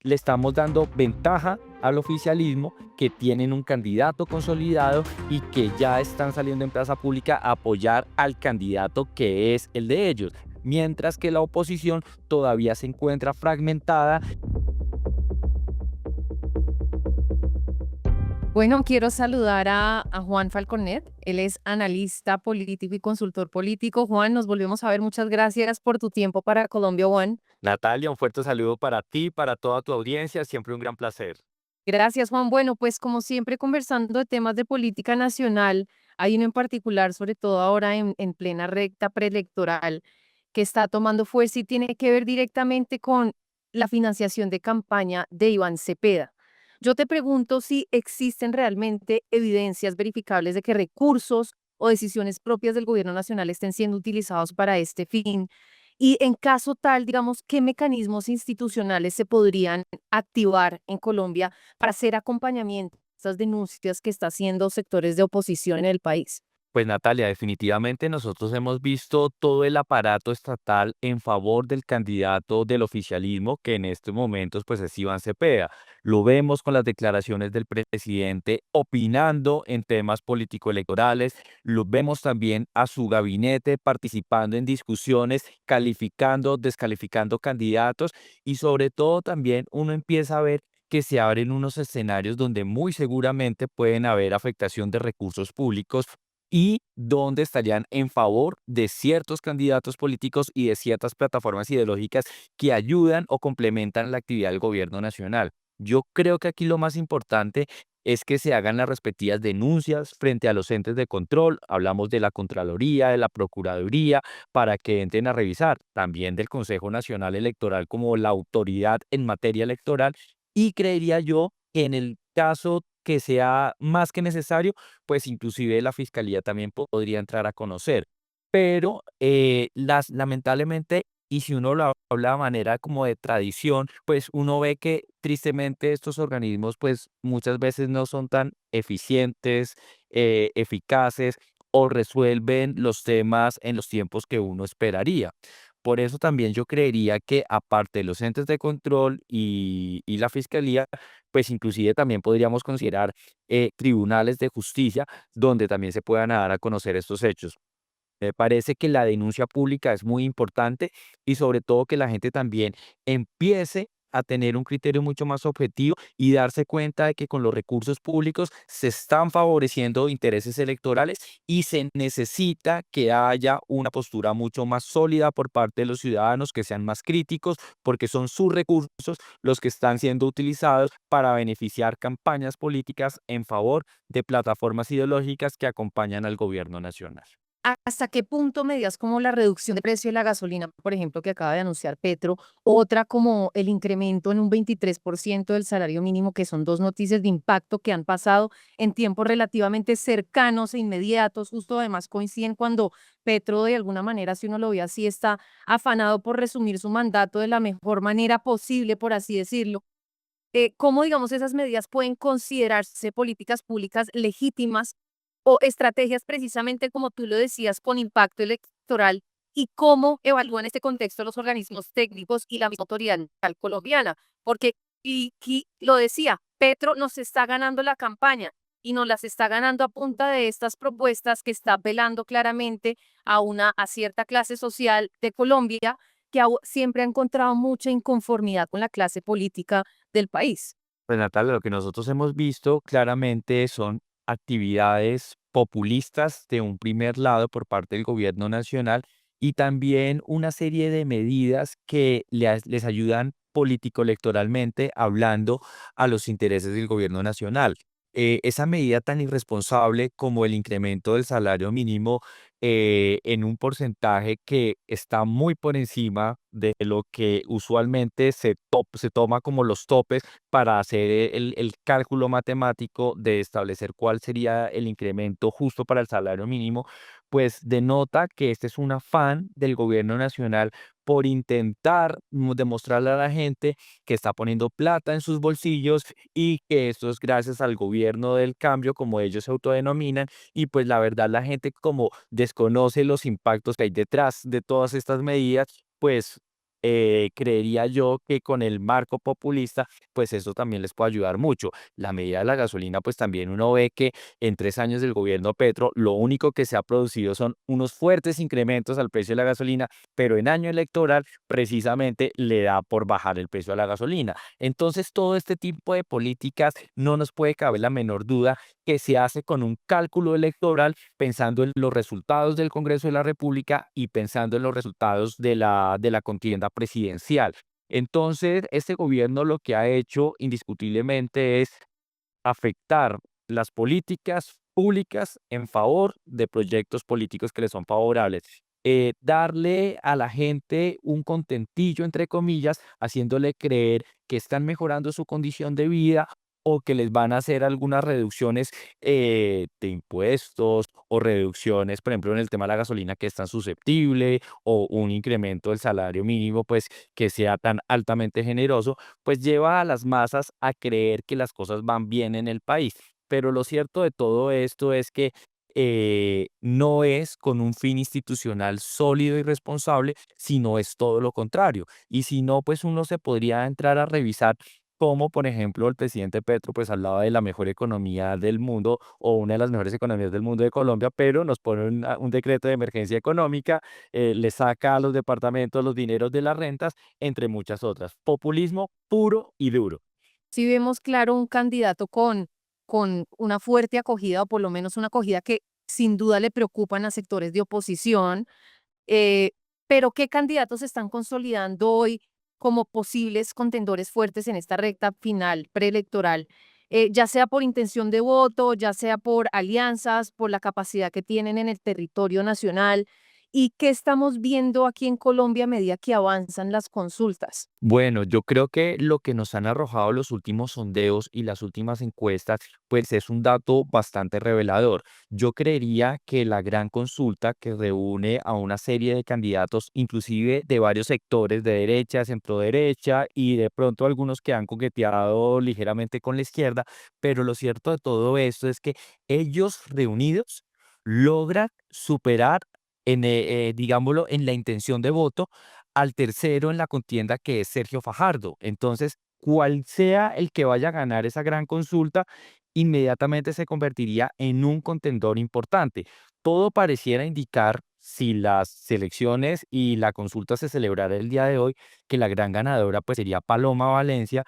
le estamos dando ventaja al oficialismo, que tienen un candidato consolidado y que ya están saliendo en plaza pública a apoyar al candidato que es el de ellos, mientras que la oposición todavía se encuentra fragmentada. Bueno, quiero saludar a Juan Falconet. Él es analista político y consultor político. Juan, nos volvemos a ver. Muchas gracias por tu tiempo para Colombia One. Natalia, un fuerte saludo para ti, para toda tu audiencia, siempre un gran placer. Gracias, Juan. Bueno, pues como siempre, conversando de temas de política nacional, hay uno en particular, sobre todo ahora en plena recta preelectoral, que está tomando fuerza y tiene que ver directamente con la financiación de campaña de Iván Cepeda. Yo te pregunto si existen realmente evidencias verificables de que recursos o decisiones propias del gobierno nacional estén siendo utilizados para este fin. Y en caso tal, digamos, ¿qué mecanismos institucionales se podrían activar en Colombia para hacer acompañamiento a estas denuncias que está haciendo sectores de oposición en el país? Pues Natalia, definitivamente nosotros hemos visto todo el aparato estatal en favor del candidato del oficialismo, que en estos momentos pues es Iván Cepeda. Lo vemos con las declaraciones del presidente opinando en temas político-electorales, lo vemos también a su gabinete participando en discusiones, calificando, descalificando candidatos y sobre todo también uno empieza a ver que se abren unos escenarios donde muy seguramente pueden haber afectación de recursos públicos y donde estarían en favor de ciertos candidatos políticos y de ciertas plataformas ideológicas que ayudan o complementan la actividad del gobierno nacional. Yo creo que aquí lo más importante es que se hagan las respectivas denuncias frente a los entes de control. Hablamos de la Contraloría, de la Procuraduría, para que entren a revisar, también del Consejo Nacional Electoral como la autoridad en materia electoral. Y creería yo que en el caso que sea más que necesario, pues inclusive la fiscalía también podría entrar a conocer. Pero lamentablemente, y si uno lo habla de manera como de tradición, pues uno ve que tristemente estos organismos pues muchas veces no son tan eficientes, eficaces o resuelven los temas en los tiempos que uno esperaría. Por eso también yo creería que aparte de los entes de control y la fiscalía, pues inclusive también podríamos considerar tribunales de justicia donde también se puedan dar a conocer estos hechos. Me parece que la denuncia pública es muy importante y sobre todo que la gente también empiece a tener un criterio mucho más objetivo y darse cuenta de que con los recursos públicos se están favoreciendo intereses electorales y se necesita que haya una postura mucho más sólida por parte de los ciudadanos, que sean más críticos, porque son sus recursos los que están siendo utilizados para beneficiar campañas políticas en favor de plataformas ideológicas que acompañan al gobierno nacional. ¿Hasta qué punto medías como la reducción de precio de la gasolina, por ejemplo, que acaba de anunciar Petro, otra como el incremento en un 23% del salario mínimo, que son dos noticias de impacto que han pasado en tiempos relativamente cercanos e inmediatos, justo además coinciden cuando Petro de alguna manera, si uno lo ve así, está afanado por resumir su mandato de la mejor manera posible, por así decirlo? ¿Cómo, digamos, esas medidas pueden considerarse políticas públicas legítimas o estrategias precisamente como tú lo decías con impacto electoral y cómo evalúan este contexto los organismos técnicos y la misma autoridad electoral colombiana? Porque, y lo decía, Petro nos está ganando la campaña y nos las está ganando a punta de estas propuestas que está apelando claramente a cierta clase social de Colombia que siempre ha encontrado mucha inconformidad con la clase política del país. Pues Natalia, lo que nosotros hemos visto claramente son actividades populistas de un primer lado por parte del gobierno nacional y también una serie de medidas que les ayudan político-electoralmente hablando a los intereses del gobierno nacional. Esa medida tan irresponsable como el incremento del salario mínimo en un porcentaje que está muy por encima de lo que usualmente se toma como los topes para hacer el cálculo matemático de establecer cuál sería el incremento justo para el salario mínimo, pues denota que este es un afán del gobierno nacional por intentar demostrarle a la gente que está poniendo plata en sus bolsillos y que esto es gracias al gobierno del cambio, como ellos se autodenominan, y pues la verdad la gente como desconoce los impactos que hay detrás de todas estas medidas, pues creería yo que con el marco populista, pues eso también les puede ayudar mucho. La medida de la gasolina, pues también uno ve que en 3 años del gobierno Petro, lo único que se ha producido son unos fuertes incrementos al precio de la gasolina, pero en año electoral precisamente le da por bajar el precio de la gasolina. Entonces, todo este tipo de políticas no nos puede caber la menor duda que se hace con un cálculo electoral pensando en los resultados del Congreso de la República y pensando en los resultados de la contienda presidencial. Entonces, este gobierno lo que ha hecho indiscutiblemente es afectar las políticas públicas en favor de proyectos políticos que le son favorables. Darle a la gente un contentillo, entre comillas, haciéndole creer que están mejorando su condición de vida o que les van a hacer algunas reducciones de impuestos o reducciones, por ejemplo, en el tema de la gasolina que es tan susceptible o un incremento del salario mínimo, pues que sea tan altamente generoso, pues lleva a las masas a creer que las cosas van bien en el país. Pero lo cierto de todo esto es que no es con un fin institucional sólido y responsable, sino es todo lo contrario. Y si no, pues uno se podría entrar a revisar cómo, por ejemplo, el presidente Petro pues hablaba de la mejor economía del mundo o una de las mejores economías del mundo de Colombia, pero nos pone un decreto de emergencia económica, le saca a los departamentos los dineros de las rentas, entre muchas otras. Populismo puro y duro. Si vemos claro un candidato con una fuerte acogida o por lo menos una acogida que sin duda le preocupan a sectores de oposición, eh, pero ¿qué candidatos se están consolidando hoy como posibles contendores fuertes en esta recta final preelectoral? Ya sea por intención de voto, ya sea por alianzas, por la capacidad que tienen en el territorio nacional. ¿Y qué estamos viendo aquí en Colombia a medida que avanzan las consultas? Bueno, yo creo que lo que nos han arrojado los últimos sondeos y las últimas encuestas, pues es un dato bastante revelador. Yo creería que la gran consulta que reúne a una serie de candidatos, inclusive de varios sectores de derecha, centro derecha y de pronto algunos que han coqueteado ligeramente con la izquierda, pero lo cierto de todo esto es que ellos reunidos logran superar digámoslo, en la intención de voto al tercero en la contienda, que es Sergio Fajardo. Entonces, cual sea el que vaya a ganar esa gran consulta, inmediatamente se convertiría en un contendor importante. Todo pareciera indicar, si las selecciones y la consulta se celebrara el día de hoy, que la gran ganadora pues sería Paloma Valencia,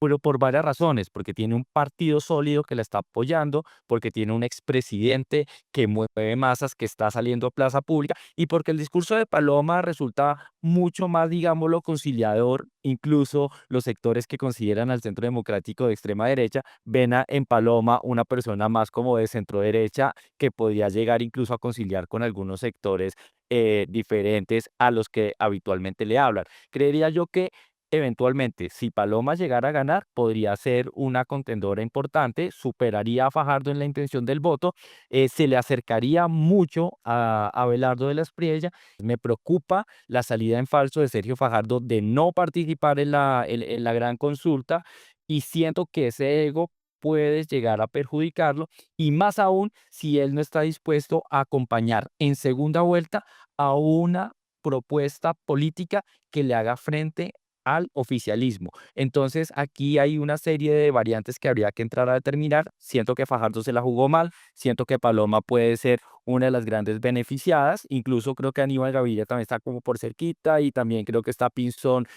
pero por varias razones, porque tiene un partido sólido que la está apoyando, porque tiene un expresidente que mueve masas, que está saliendo a plaza pública, y porque el discurso de Paloma resulta mucho más, digámoslo, conciliador. Incluso los sectores que consideran al Centro Democrático de extrema derecha ven en Paloma una persona más como de centro derecha que podría llegar incluso a conciliar con algunos sectores diferentes a los que habitualmente le hablan. Creería yo que eventualmente, si Paloma llegara a ganar, podría ser una contendora importante, superaría a Fajardo en la intención del voto, se le acercaría mucho a Abelardo de la Espriella. Me preocupa la salida en falso de Sergio Fajardo de no participar en la gran consulta y siento que ese ego puede llegar a perjudicarlo y más aún si él no está dispuesto a acompañar en segunda vuelta a una propuesta política que le haga frente al oficialismo. Entonces, aquí hay una serie de variantes que habría que entrar a determinar. Siento que Fajardo se la jugó mal, siento que Paloma puede ser una de las grandes beneficiadas, incluso creo que Aníbal Gaviria también está como por cerquita y también creo que está Pinzón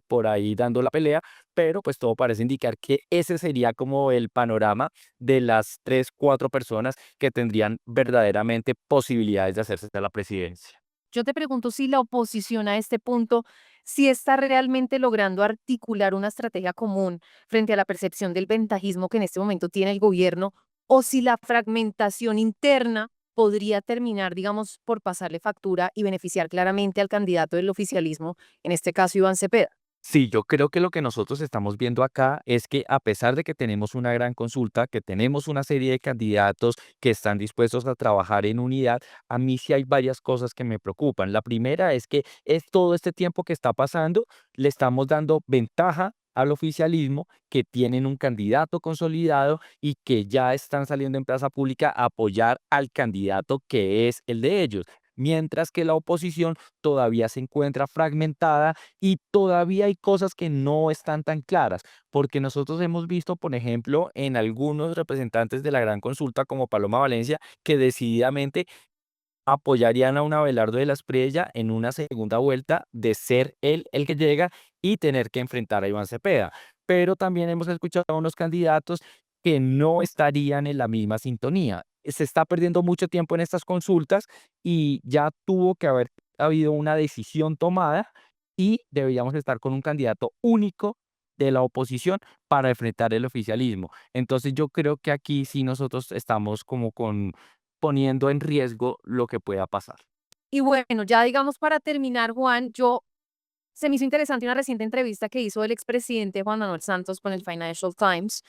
por ahí dando la pelea, pero pues todo parece indicar que ese sería como el panorama de las 3, 4 personas que tendrían verdaderamente posibilidades de hacerse de la presidencia. Yo te pregunto si la oposición a este punto, si está realmente logrando articular una estrategia común frente a la percepción del ventajismo que en este momento tiene el gobierno, o si la fragmentación interna podría terminar, digamos, por pasarle factura y beneficiar claramente al candidato del oficialismo, en este caso Iván Cepeda. Sí, yo creo que lo que nosotros estamos viendo acá es que a pesar de que tenemos una gran consulta, que tenemos una serie de candidatos que están dispuestos a trabajar en unidad, a mí sí hay varias cosas que me preocupan. La primera es que es todo este tiempo que está pasando, le estamos dando ventaja al oficialismo, que tienen un candidato consolidado y que ya están saliendo en plaza pública a apoyar al candidato que es el de ellos. mientras que la oposición todavía se encuentra fragmentada y todavía hay cosas que no están tan claras, porque nosotros hemos visto, por ejemplo, en algunos representantes de la gran consulta como Paloma Valencia, que decididamente apoyarían a un Abelardo de la Espriella en una segunda vuelta de ser él el que llega y tener que enfrentar a Iván Cepeda. Pero también hemos escuchado a unos candidatos que no estarían en la misma sintonía. Se está perdiendo mucho tiempo en estas consultas y ya tuvo que haber habido una decisión tomada y deberíamos estar con un candidato único de la oposición para enfrentar el oficialismo. Entonces yo creo que aquí sí nosotros estamos como con poniendo en riesgo lo que pueda pasar. Y bueno, ya digamos para terminar, Juan, se me hizo interesante una reciente entrevista que hizo el expresidente Juan Manuel Santos con el Financial Times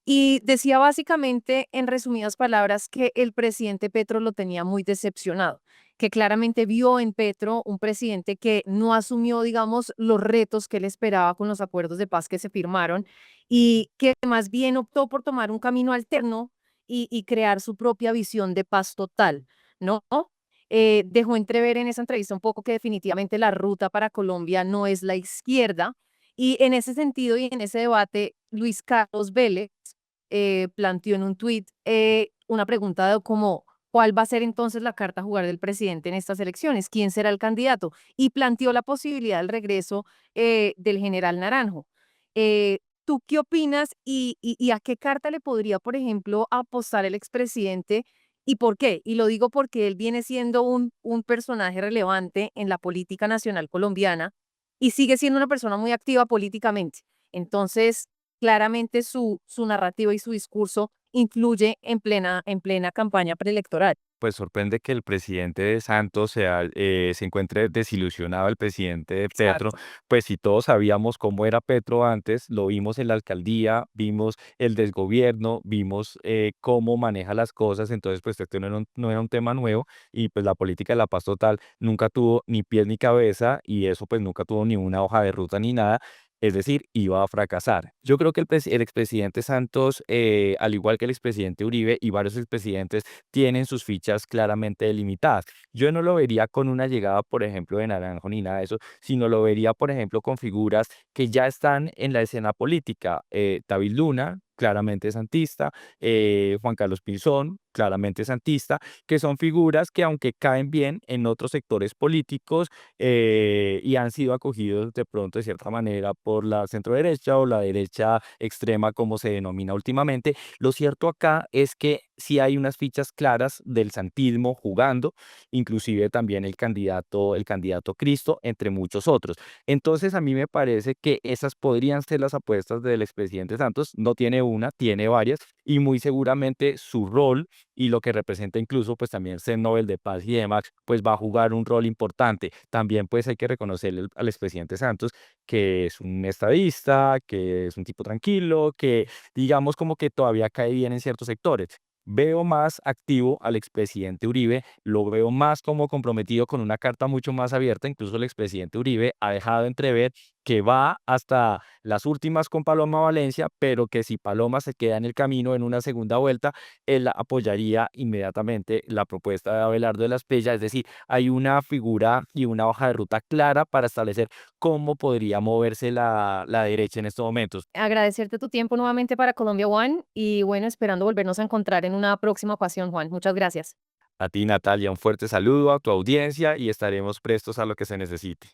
y decía básicamente, en resumidas palabras, que el presidente Petro lo tenía muy decepcionado, que claramente vio en Petro un presidente que no asumió, digamos, los retos que él esperaba con los acuerdos de paz que se firmaron y que más bien optó por tomar un camino alterno y crear su propia visión de paz total, ¿no? Dejó entrever en esa entrevista un poco que definitivamente la ruta para Colombia no es la izquierda. Y en ese sentido y en ese debate, Luis Carlos Vélez planteó en un tuit una pregunta de como, ¿cuál va a ser entonces la carta a jugar del presidente en estas elecciones? ¿Quién será el candidato? Y planteó la posibilidad del regreso del general Naranjo. ¿Tú qué opinas y a qué carta le podría, por ejemplo, apostar el expresidente y por qué? Y lo digo porque él viene siendo un personaje relevante en la política nacional colombiana y sigue siendo una persona muy activa políticamente. Entonces, claramente su narrativa y su discurso influye en plena campaña preelectoral. Pues sorprende que el presidente de Santos se encuentre desilusionado el presidente de Petro, Exacto. pues si todos sabíamos cómo era Petro antes, lo vimos en la alcaldía, vimos el desgobierno, vimos cómo maneja las cosas, entonces pues esto no era un tema nuevo y pues la política de la paz total nunca tuvo ni pies ni cabeza y eso pues nunca tuvo ni una hoja de ruta ni nada. Es decir, iba a fracasar. Yo creo que el expresidente Santos, al igual que el expresidente Uribe y varios expresidentes, tienen sus fichas claramente delimitadas. Yo no lo vería con una llegada, por ejemplo, de Naranjo ni nada de eso, sino lo vería, por ejemplo, con figuras que ya están en la escena política. David Luna, claramente santista, Juan Carlos Pinzón, claramente santista, que son figuras que aunque caen bien en otros sectores políticos y han sido acogidos de pronto de cierta manera por la centroderecha o la derecha extrema como se denomina últimamente, lo cierto acá es que sí hay unas fichas claras del santismo jugando, inclusive también el candidato Cristo, entre muchos otros. Entonces a mí me parece que esas podrían ser las apuestas del expresidente Santos. No tiene una, tiene varias y muy seguramente su rol y lo que representa incluso pues también ser Nobel de Paz y demás, pues va a jugar un rol importante. También pues hay que reconocerle al expresidente Santos que es un estadista, que es un tipo tranquilo, que digamos como que todavía cae bien en ciertos sectores. Veo más activo al expresidente Uribe, lo veo más como comprometido con una carta mucho más abierta. Incluso el expresidente Uribe ha dejado entrever que va hasta las últimas con Paloma Valencia, pero que si Paloma se queda en el camino en una segunda vuelta, él apoyaría inmediatamente la propuesta de Abelardo de la Espriella. Es decir, hay una figura y una hoja de ruta clara para establecer cómo podría moverse la derecha en estos momentos. Agradecerte tu tiempo nuevamente para Colombia One y bueno, esperando volvernos a encontrar en una próxima ocasión, Juan. Muchas gracias. A ti, Natalia, un fuerte saludo a tu audiencia y estaremos prestos a lo que se necesite.